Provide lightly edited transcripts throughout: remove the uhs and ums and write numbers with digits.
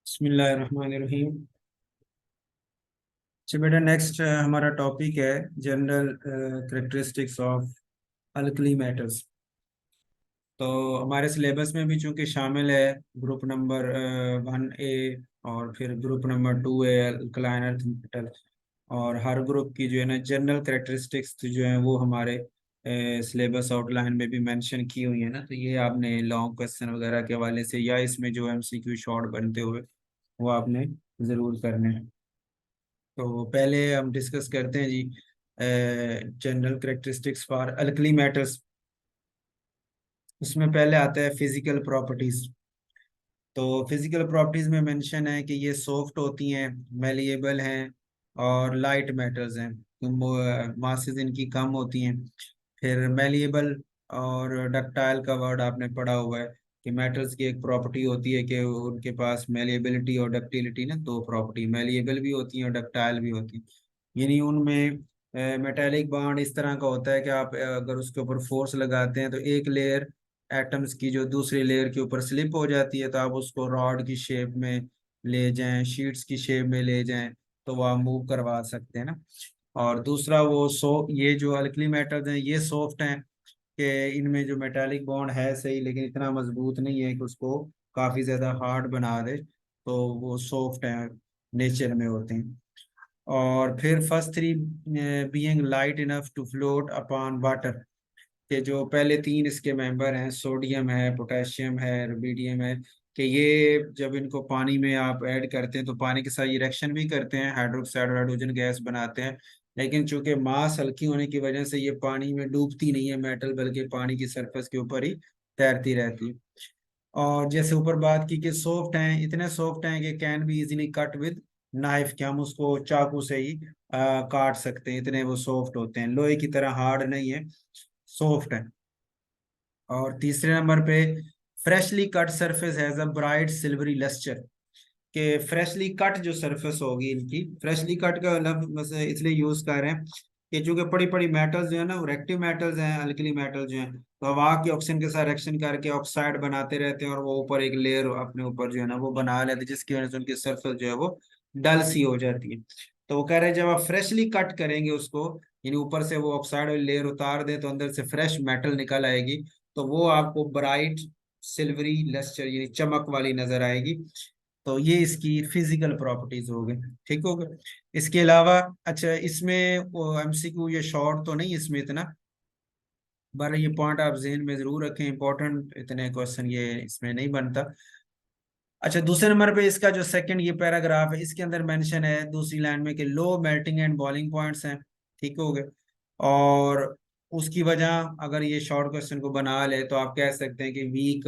बिस्मिल्लाहिर्रहमानिर्रहीम। अच्छा बेटा, नेक्स्ट हमारा टॉपिक है general characteristics of alkali metals. तो हमारे सिलेबस में भी चूंकि शामिल है ग्रुप नंबर 1A और फिर group number 2A alkaline earth metal. और हर ग्रुप की जो है ना जनरल करेक्टरिस्टिक्स जो है वो हमारे सिलेबस आउटलाइन में भी मेंशन की हुई है ना। तो ये आपने लॉन्ग क्वेश्चन वगैरह के हवाले से या इसमें जो MCQ शॉर्ट बनते हुए वो आपने ज़रूर करने हैं। तो पहले हम डिस्कस करते हैं जी general characteristics for alkali metals. उसमें पहले आता है फिजिकल प्रॉपर्टीज। तो फिजिकल प्रॉपर्टीज में मेंशन है कि ये सॉफ्ट होती हैं, मेलिएबल हैं और लाइट मेटल्स हैं। मासेस इनकी कम होती हैं। फिर मेलिएबल और डक्टाइल का वर्ड आपने पढ़ा हुआ है कि मेटल्स की एक प्रॉपर्टी होती है कि उनके पास मेलिएबिलिटी और डक्टिलिटी ना, दो प्रॉपर्टी, मेलिएबल भी होती हैं और डक्टाइल भी होती हैं। यानी उनमें मेटेलिक बॉन्ड इस तरह का होता है कि आप अगर उसके ऊपर फोर्स लगाते हैं तो एक लेयर एटम्स की जो दूसरी लेयर के ऊपर स्लिप हो जाती है, तो आप उसको रॉड की शेप में ले जाएं, शीट्स की शेप में ले जाएं, तो वो आप मूव करवा सकते हैं ना। और दूसरा वो ये जो अल्कली मेटल्स हैं ये सॉफ्ट हैं कि इनमें जो मेटालिक बॉन्ड है सही, लेकिन इतना मजबूत नहीं है कि उसको काफ़ी ज़्यादा हार्ड बना दे। तो वो सॉफ्ट हैं, नेचर में होते हैं। और फिर first three being light enough to float upon water, के जो पहले तीन इसके मेंबर हैं, सोडियम है, पोटेशियम है, रुबिडियम है, कि ये जब इनको पानी में आप ऐड करते हैं तो पानी के साथ ये रिएक्शन भी करते हैं, हाइड्रोक्साइड और हाइड्रोजन गैस बनाते हैं। लेकिन चूंकि मास हल्की होने की वजह से ये पानी में डूबती नहीं है मेटल, बल्कि पानी की सरफेस के ऊपर ही तैरती रहती है। और जैसे ऊपर बात की कि सॉफ्ट हैं, इतने सॉफ्ट हैं कि can be easily cut with knife, कि हम उसको चाकू से ही काट सकते हैं, इतने वो सॉफ्ट होते हैं, लोहे की तरह हार्ड नहीं है, सॉफ्ट है। और तीसरे नंबर पे freshly cut surface has a bright silvery lustre, कि फ्रेशली कट जो सरफेस होगी इनकी, फ्रेशली कट का लफ्ज बस इसलिए यूज कर रहे हैं कि चूंकि बड़ी बड़ी मेटल्स जो है ना वो रेक्टिव मेटल्स हैं, अल्कली मेटल जो है, तो हवा के ऑक्सीजन के साथ रिएक्शन करके ऑक्साइड बनाते रहते हैं और वो ऊपर एक लेयर अपने ऊपर जो है ना वो बना लेते हैं, जिसकी वजह से उनकी सरफेस जो है वो डल सी हो जाती है। तो वो कह रहे हैं जब आप फ्रेशली कट करेंगे उसको, यानी ऊपर से वो ऑक्साइड वाली लेयर उतार दें तो अंदर से फ्रेश मेटल निकल आएगी, तो वो आपको ब्राइट सिल्वरी लस्टर यानी चमक वाली नजर आएगी। तो ये इसकी फिजिकल प्रॉपर्टीज हो गई। ठीक हो गया। इसके अलावा अच्छा, इसमें MCQ ये शॉर्ट तो नहीं इसमें इतना, पर ये पॉइंट आप जहन में जरूर रखें, इंपॉर्टेंट इतने क्वेश्चन ये इसमें नहीं बनता। अच्छा, दूसरे नंबर पे इसका जो सेकंड ये पैराग्राफ है इसके अंदर मेंशन है दूसरी लाइन में कि low melting and boiling points हैं। ठीक हो गए। और उसकी वजह अगर ये शॉर्ट क्वेश्चन को बना ले तो आप कह सकते हैं कि वीक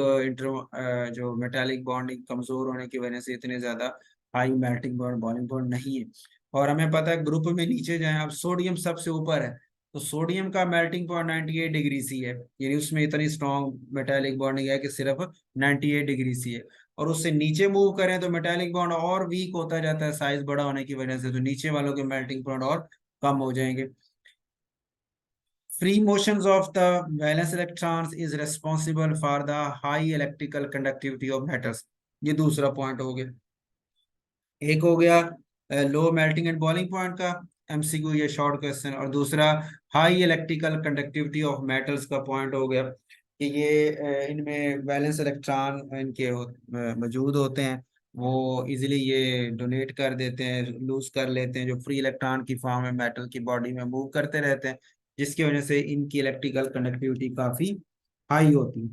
जो मेटालिक बॉन्डिंग कमजोर होने की वजह से इतने ज्यादा high melting point boiling point नहीं है। और हमें पता है ग्रुप में नीचे जाए, अब सोडियम सबसे ऊपर है, तो सोडियम का मेल्टिंग पॉइंट 98 डिग्री सी है, यानी उसमें इतनी स्ट्रॉन्ग मेटालिक बॉन्डिंग है कि सिर्फ 98 डिग्री सी है। और उससे नीचे मूव करें तो मेटालिक बॉन्ड और वीक होता जाता है साइज बड़ा होने की वजह से, तो नीचे वालों के मेल्टिंग पॉइंट और कम हो जाएंगे। Free motions of the valence electrons is responsible for the high electrical conductivity of metals. ये दूसरा पॉइंट हो गया। एक हो गया low melting and boiling point का MCQ ये शॉर्ट क्वेश्चन, और दूसरा high electrical conductivity of metals का पॉइंट हो गया कि ये इनमें वैलेंस इलेक्ट्रॉन इनके मौजूद होते हैं, वो इजीली ये डोनेट कर देते हैं, लूज कर लेते हैं, जो फ्री इलेक्ट्रॉन की फॉर्म में मेटल की बॉडी में मूव करते रहते हैं, जिसकी वजह से इनकी इलेक्ट्रिकल कंडक्टिविटी काफी हाई होती है।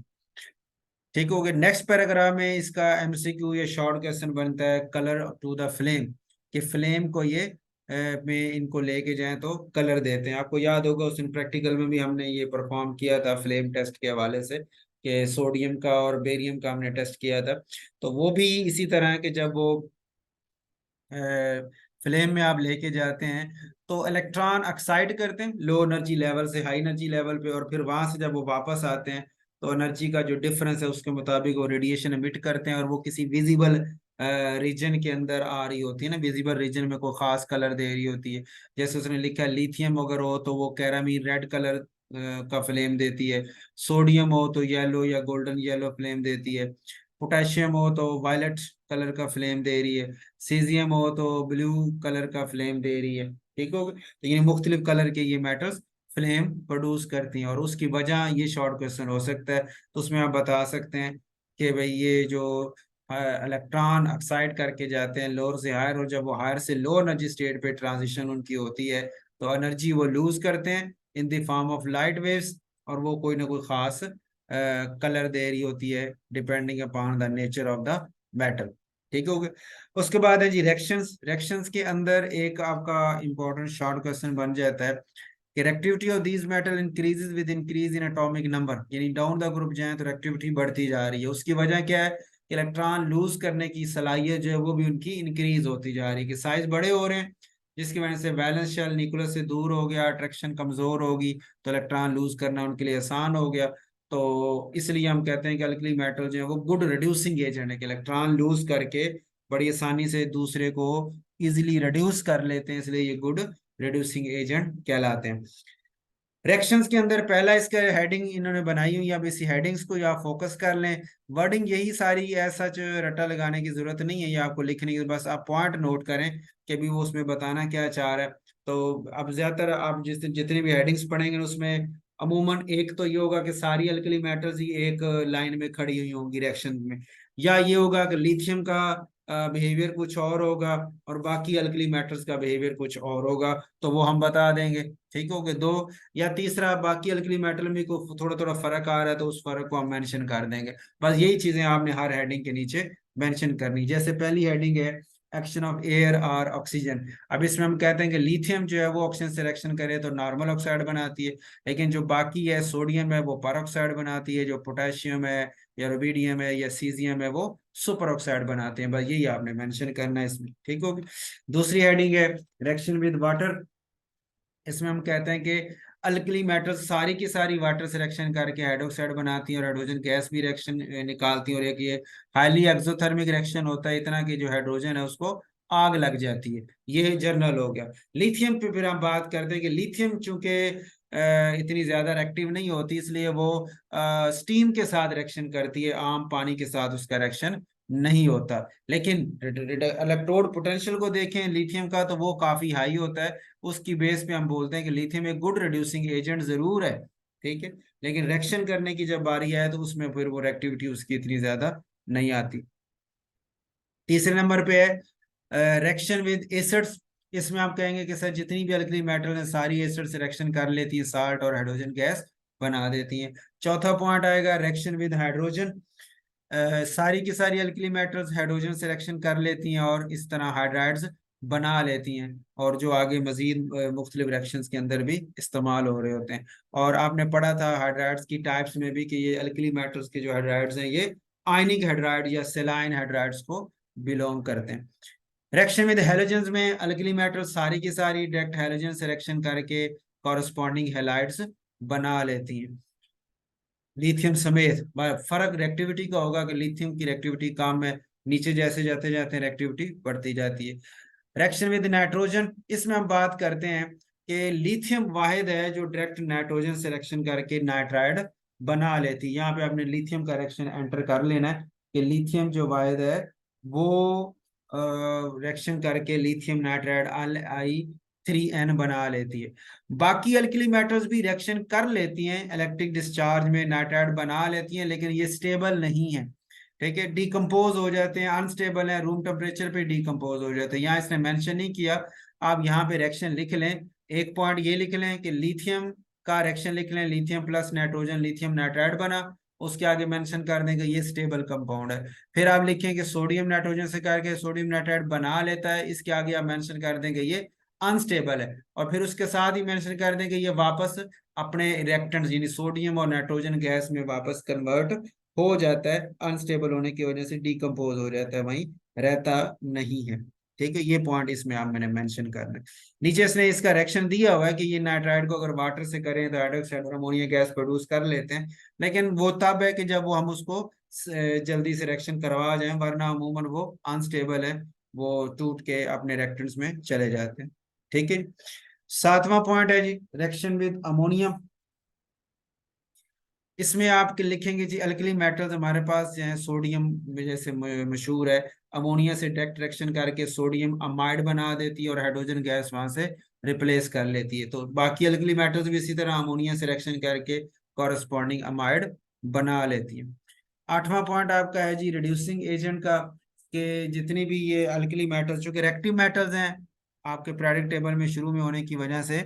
ठीक हो गया। नेक्स्ट पैराग्राफ में इसका MCQ ये शॉर्ट क्वेश्चन बनता है कलर टू द फ्लेम, कि फ्लेम को ये में इनको लेके जाएं तो कलर देते हैं। आपको याद होगा उस दिन प्रैक्टिकल में भी हमने ये परफॉर्म किया था फ्लेम टेस्ट के हवाले से, कि सोडियम का और बेरियम का हमने टेस्ट किया था। तो वो भी इसी तरह है कि जब वो फ्लेम में आप लेके जाते हैं तो इलेक्ट्रॉन ऑक्साइड करते हैं लो एनर्जी लेवल से हाई एनर्जी लेवल पे, और फिर वहां से जब वो वापस आते हैं तो एनर्जी का जो डिफरेंस है उसके मुताबिक वो रेडिएशन एमिट करते हैं, और वो किसी विजिबल रीजन के अंदर आ रही होती है ना, विजिबल रीजन में कोई खास कलर दे रही होती है। जैसे उसने लिखा है लिथियम अगर हो तो वो कैरामीन रेड कलर का फ्लेम देती है, सोडियम हो तो येलो या गोल्डन येलो फ्लेम देती है, पोटेशियम हो तो वायलेट कलर का फ्लेम दे रही है, सीजियम हो तो ब्लू कलर का फ्लेम दे रही है। ठीक हो, तो ये मुख्तलिफ कलर के ये मेटल्स फ्लेम प्रोड्यूस करती हैं, और उसकी वजह ये शॉर्ट क्वेश्चन हो सकता है। तो उसमें आप बता सकते हैं कि भाई ये जो इलेक्ट्रॉन ऑक्साइड करके जाते हैं लोअर से हायर, और जब वो हायर से लो एनर्जी स्टेट पे ट्रांजिशन उनकी होती है तो एनर्जी वो लूज करते हैं in the form of light waves, और वो कोई ना कोई खास कलर दे रही होती है depending upon the nature of the metal. ठीक हो गया। उसके बाद है जी रिएक्शंस। रिएक्शंस के अंदर एक आपका इंपॉर्टेंट शॉर्ट क्वेश्चन बन जाता है कि reactivity of these metal increases with increase in atomic number, यानी डाउन द ग्रुप जाए तो रिएक्टिविटी बढ़ती जा रही है। उसकी वजह क्या है? इलेक्ट्रॉन लूज करने की सलाहियत जो है वो भी उनकी इंक्रीज होती जा रही है, कि साइज बड़े हो रहे हैं, जिसकी वजह से वैलेंस शेल न्यूक्लियस से दूर हो गया, अट्रैक्शन कमजोर होगी, तो इलेक्ट्रॉन लूज करना उनके लिए आसान हो गया। तो इसलिए हम कहते हैं कि अल्कली मेटल जो है वो गुड रिड्यूसिंग एजेंट है, कि इलेक्ट्रॉन लूज करके बड़ी आसानी से दूसरे को इजिली रिड्यूस कर लेते हैं, इसलिए ये गुड रिड्यूसिंग एजेंट कहलाते हैं। रिएक्शंस के अंदर पहला इसका हेडिंग इन्होंने बनाई हुई है, अब इसी हेडिंग्स को या फोकस कर लें। वर्डिंग यही सारी ऐसा जो रटा लगाने की जरूरत नहीं है, ये आपको लिखने की, बस आप पॉइंट नोट करें कि भी वो उसमें बताना क्या चाह रहा है। तो अब ज्यादातर आप जितनी भी हेडिंग्स पढ़ेंगे उसमें अमूमन एक तो ये होगा कि सारी अल्कली मेटल्स ही एक लाइन में खड़ी हुई होंगी रिएक्शन में, या ये होगा कि लिथियम का बिहेवियर कुछ और होगा और बाकी अल्कली मेटल्स का बिहेवियर कुछ और होगा, तो वो हम बता देंगे। ठीक हो गए दो। या तीसरा, बाकी अल्कली मेटल में को थोड़ा थोड़ा फर्क आ रहा है तो उस फर्क को हम मेंशन कर देंगे। बस यही चीजें आपने हर हेडिंग के नीचे मेंशन करनी। जैसे पहली हेडिंग है एक्शन ऑफ एयर और ऑक्सीजन। अब इसमें हम कहते हैं कि लिथियम जो है वो ऑक्सीजन से रिएक्शन करे तो नॉर्मल ऑक्साइड बनाती है, लेकिन जो बाकी है सोडियम है वो पर ऑक्साइड बनाती है, जो पोटेशियम है या रुबिडियम है या सीजियम है वो सुपर ऑक्साइड बनाते हैं। बस यही आपने मेंशन करना है इसमें। ठीक होगी। दूसरी हेडिंग है रिएक्शन विद वाटर। इसमें हम कहते हैं कि अल्कली मेटल्स सारी की सारी वाटर से रिएक्शन करके हाइड्रोक्साइड बनाती हैं और हाइड्रोजन गैस भी रिएक्शन निकालती हैं, और एक ये हाईली एक्सोथर्मिक रिएक्शन होता है, इतना कि जो हाइड्रोजन है उसको आग लग जाती है। ये जर्नल हो गया। लिथियम पे फिर हम बात करते हैं कि लिथियम चूंकि इतनी ज्यादा रिएक्टिव नहीं होती, इसलिए वो स्टीम के साथ रिएक्शन करती है, आम पानी के साथ उसका रिएक्शन नहीं होता। लेकिन इलेक्ट्रोड पोटेंशियल को देखें लिथियम का तो वो काफी हाई होता है, उसकी बेस पे हम बोलते हैं कि लिथियम एक गुड रिड्यूसिंग एजेंट जरूर है। ठीक है, लेकिन रिएक्शन करने की जब बारी आए तो उसमें फिर वो एक्टिविटी उसकी इतनी ज्यादा नहीं आती। तीसरे नंबर पे है रिएक्शन विद एसिड्स। इसमें आप कहेंगे कि सर जितनी भी अल्कली मेटल है सारी एसिड से रिएक्शन कर लेती है, साल्ट और हाइड्रोजन गैस बना देती हैं। चौथा पॉइंट आएगा रिएक्शन विद हाइड्रोजन। सारी की सारी अल्कली मेटल्स हाइड्रोजन से रिएक्शन कर लेती हैं और इस तरह हाइड्राइड्स बना लेती हैं, और जो आगे मजीद मुख्तलिफ रिएक्शंस के अंदर भी इस्तेमाल हो रहे होते हैं। और आपने पढ़ा था हाइड्राइड्स की टाइप्स में भी कि ये अल्कली मेटल्स के जो हाइड्राइड्स हैं ये आयनिक हाइड्राइड या सेलाइन हाइड्राइड्स को बिलोंग करते हैं। रिएक्शन विद हैलोजेंस में अल्कली मेटल्स सारी की सारी डायरेक्ट हैलोजन से रिएक्शन करके कॉरस्पॉन्डिंग हैलाइड्स बना लेती हैं, लिथियम समेत। फर्क रिएक्टिविटी का होगा कि लिथियम की रिएक्टिविटी कम है, नीचे जैसे जाते जाते रिएक्टिविटी बढ़ती जाती है। रिएक्शन विद नाइट्रोजन, इसमें हम बात करते हैं कि लिथियम वाहिद है जो डायरेक्ट नाइट्रोजन से रिएक्शन करके नाइट्राइड बना लेती है। यहाँ पे आपने लिथियम का रिएक्शन एंटर कर लेना है कि लिथियम जो वाहिद है वो रिएक्शन करके लिथियम नाइट्राइड Li3n बना लेती है। बाकी अल्कली मेटल्स भी रिएक्शन कर लेती हैं, इलेक्ट्रिक डिस्चार्ज में नाइट्राइड बना लेती हैं, लेकिन ये स्टेबल नहीं है। ठीक है, डिकम्पोज हो जाते हैं, अनस्टेबल है, रूम टेम्परेचर पे डिकम्पोज हो जाते हैं। यहाँ इसने मेंशन नहीं किया, आप यहाँ पे रिएक्शन लिख लें। एक पॉइंट ये लिख लें कि लिथियम का रिएक्शन लिख लें, lithium plus nitrogen lithium nitride बना, उसके आगे मेंशन कर देंगे ये स्टेबल कंपाउंड है। फिर आप लिखें कि सोडियम नाइट्रोजन से करके सोडियम नाइट्राइड बना लेता है, इसके आगे आप मेंशन कर देंगे ये अनस्टेबल है, और फिर उसके साथ ही मेंशन कर देंगे ये वापस अपने रिएक्टेंट्स यानी सोडियम और नाइट्रोजन गैस में वापस कन्वर्ट हो जाता है, अनस्टेबल होने की वजह से डिकम्पोज हो जाता है, वहीं रहता नहीं है। ठीक है, ये पॉइंट इसमें आप मैंने मेंशन करना है। नीचे इसने इसका रिएक्शन दिया हुआ है कि ये नाइट्राइड को अगर वाटर से करें तो हाइड्रोक्साइड और अमोनिया गैस प्रोड्यूस कर लेते हैं, लेकिन वो तब है कि जब वो हम उसको जल्दी से रिएक्शन करवा जाएं, वरना अमूमन वो अनस्टेबल है, वो टूट के अपने रिएक्टेंट्स में चले जाते हैं। ठीक है। सातवां पॉइंट है जी रिएक्शन विद अमोनियम। इसमें आप लिखेंगे जी अल्कली मेटल्स हमारे पास जो है सोडियम जैसे मशहूर है, अमोनिया से डायरेक्ट रिएक्शन करके सोडियम अमाइड बना देती है और हाइड्रोजन गैस वहां से रिप्लेस कर लेती है। तो बाकी अल्कली मेटल्स भी इसी तरह अमोनिया से रिएक्शन करके कॉरस्पॉन्डिंग अमाइड बना लेती है। आठवां पॉइंट आपका है जी रिड्यूसिंग एजेंट का, कि जितनी भी ये अल्कली मेटल्स जो कि रेक्टिव मेटल्स हैं आपके पीरियोडिक टेबल में शुरू में होने की वजह से,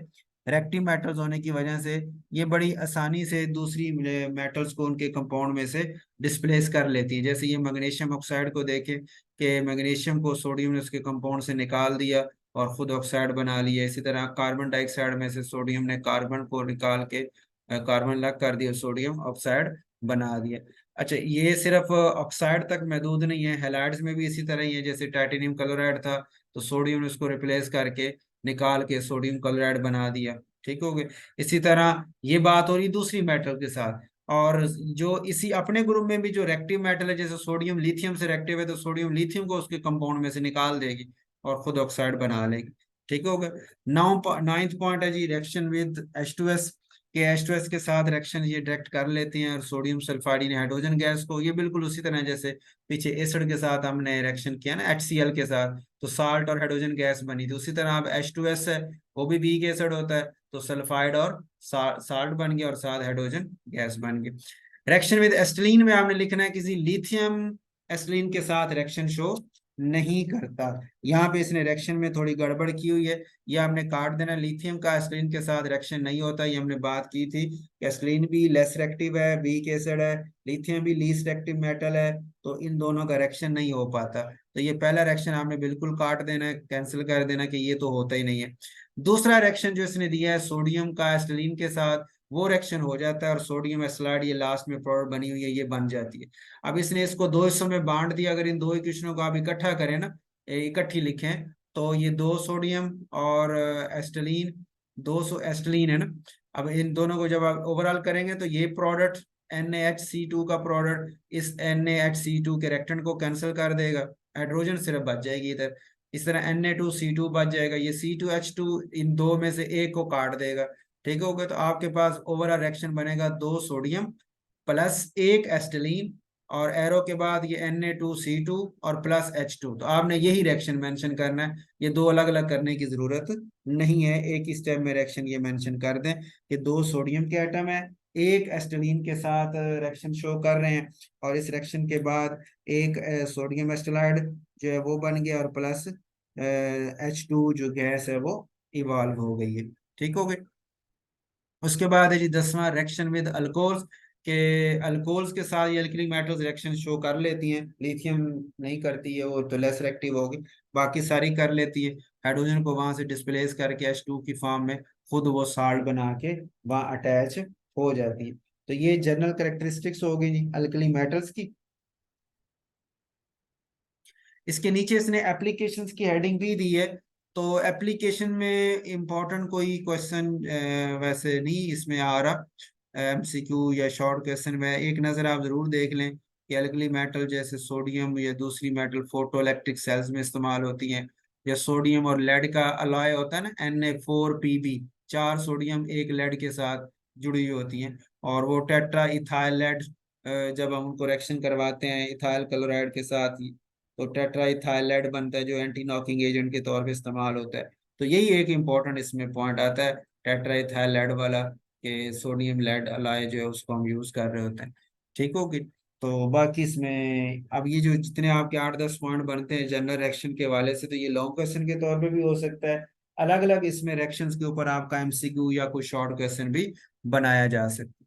रेक्टिव मेटल्स होने की वजह से ये बड़ी आसानी से दूसरी मेटल्स को उनके कंपाउंड में से डिस्प्लेस कर लेती है। जैसे ये मैग्नीशियम ऑक्साइड को देखें कि मैग्नीशियम को सोडियम ने उसके कंपाउंड से निकाल दिया और खुद ऑक्साइड बना लिया। इसी तरह कार्बन डाइऑक्साइड में से सोडियम ने कार्बन को निकाल के कार्बन अलग कर दिया, सोडियम ऑक्साइड बना दिया। अच्छा, ये सिर्फ ऑक्साइड तक महदूद नहीं है, हैलाइड्स में भी इसी तरह ही है। जैसे टाइटेनियम क्लोराइड था तो सोडियम ने उसको रिप्लेस करके निकाल के सोडियम क्लोराइड बना दिया। ठीक हो गया। इसी तरह ये बात हो रही दूसरी मेटल के साथ। और जो इसी अपने ग्रुप में भी जो रेक्टिव मेटल है, जैसे सोडियम लिथियम से रेक्टिव है तो सोडियम लिथियम को उसके कंपाउंड में से निकाल देगी और खुद ऑक्साइड बना लेगी। ठीक हो गया। नाइन्थ पॉइंट है जी रिएक्शन विद H2S, के H2S के साथ रिएक्शन ये डायरेक्ट कर लेते हैं और सोडियम सल्फाइड ने हाइड्रोजन गैस को, ये बिल्कुल उसी तरह जैसे पीछे एसिड के साथ हमने रिएक्शन किया ना HCl के साथ, तो साल्ट और हाइड्रोजन गैस बनी थी। उसी तरह अब H2S है, वो भी वीक एसिड होता है, तो सल्फाइड और साल्ट बन गया और साथ हाइड्रोजन गैस बन गई। रिएक्शन विद एसिटिलीन में आपने लिखना है किसी लिथियम एसिटिलीन के साथ रिएक्शन शो नहीं करता। यहाँ पे इसने रिएक्शन में थोड़ी गड़बड़ की हुई है, ये आपने काट देना। लिथियम का एसिटिलीन के साथ रिएक्शन नहीं होता, ये हमने बात की थी कि एसिटिलीन भी लेस रिएक्टिव है, वीक एसिड है, लिथियम भी लीस्ट रिएक्टिव मेटल है, तो इन दोनों का रिएक्शन नहीं हो पाता। तो ये पहला रिएक्शन आपने बिल्कुल काट देना है, कैंसिल कर देना कि ये तो होता ही नहीं है। दूसरा रिएक्शन जो इसने दिया है सोडियम का एसिटिलीन के साथ, वो रिएक्शन हो जाता है और सोडियम एसिलाइड ये लास्ट में प्रोडक्ट बनी हुई है ये बन जाती है। अब इसने इसको दो हिस्सों में बांट दिया। अगर इन दो इक्वेशनों को आप इकट्ठा करें ना, इकट्ठी लिखें, तो ये दो सोडियम और एस्टलीन, दो सो एस्टलीन है ना। अब इन दोनों को जब आप ओवरऑल करेंगे तो ये प्रोडक्ट NaHC2 का प्रोडक्ट इस NaHC2 के रिएक्टेंट को कैंसिल कर देगा, हाइड्रोजन सिर्फ बच जाएगी इधर। इस तरह Na2C2 बच जाएगा, ये C2H2 इन दो में से एक को काट देगा। ठीक हो गया। तो आपके पास ओवरऑल रिएक्शन बनेगा दो सोडियम प्लस एक एस्टिलीन और एरो के बाद ये Na2C2 और प्लस H2। तो आपने यही रिएक्शन मेंशन करना है, ये दो अलग अलग करने की जरूरत नहीं है, एक ही स्टेप में रिएक्शन ये मेंशन कर दें कि दो सोडियम के एटम है, एक एस्टिलीन के साथ रिएक्शन शो कर रहे हैं और इस रिएक्शन के बाद एक सोडियम एस्टिलाइड जो है वो बन गया और प्लस H2 जो गैस है वो इवॉल्व हो गई है। ठीक हो गई। उसके बाद है जी 10वां रिएक्शन विद अल्कोहल्स, के अल्कोहल्स के साथ ये अल्कली मेटल्स रिएक्शन शो कर लेती हैं। लिथियम नहीं करती है, वो तो लेस रिएक्टिव होगी, बाकी सारी कर लेती है। हाइड्रोजन को वहां से डिस्प्लेस करके H2 की फॉर्म में खुद वो साल्ट बना के वहां अटैच हो जाती है। तो ये जनरल कैरेक्टरिस्टिक्स हो गई जी अल्कली मेटल्स की। इसके नीचे इसने एप्लीकेशंस की हेडिंग भी दी है। तो एप्लीकेशन में इंपॉर्टेंट कोई क्वेश्चन वैसे नहीं इसमें आ रहा, MCQ या शॉर्ट क्वेश्चन में एक नज़र आप जरूर देख लें कि अल्कली मेटल जैसे सोडियम या दूसरी मेटल फोटो इलेक्ट्रिक सेल्स में इस्तेमाल होती हैं, या सोडियम और लेड का अलॉय होता है ना Na4Pb, चार सोडियम एक लेड के साथ जुड़ी हुई होती हैं। और वो टेट्रा इथाइल लेड जब हम उनको रिएक्शन करवाते हैं इथाइल क्लोराइड के साथ, तो टेट्राइथाइलेट बनता है जो एंटी नॉकिंग एजेंट के तौर पे इस्तेमाल होता है। तो यही एक इम्पोर्टेंट इसमें पॉइंट आता है टेट्राइथाइलेट वाला, कि सोडियम लेड अलाय जो है उसको हम यूज कर रहे होते हैं। ठीक होगी। तो बाकी इसमें अब ये जो जितने आपके 8-10 पॉइंट बनते हैं जनरल रिएक्शन के वाले से, तो ये लॉन्ग क्वेश्चन के तौर पे भी हो सकता है। अलग अलग इसमें रिएक्शंस के ऊपर आपका MCQ या कोई शॉर्ट क्वेश्चन भी बनाया जा सकता है।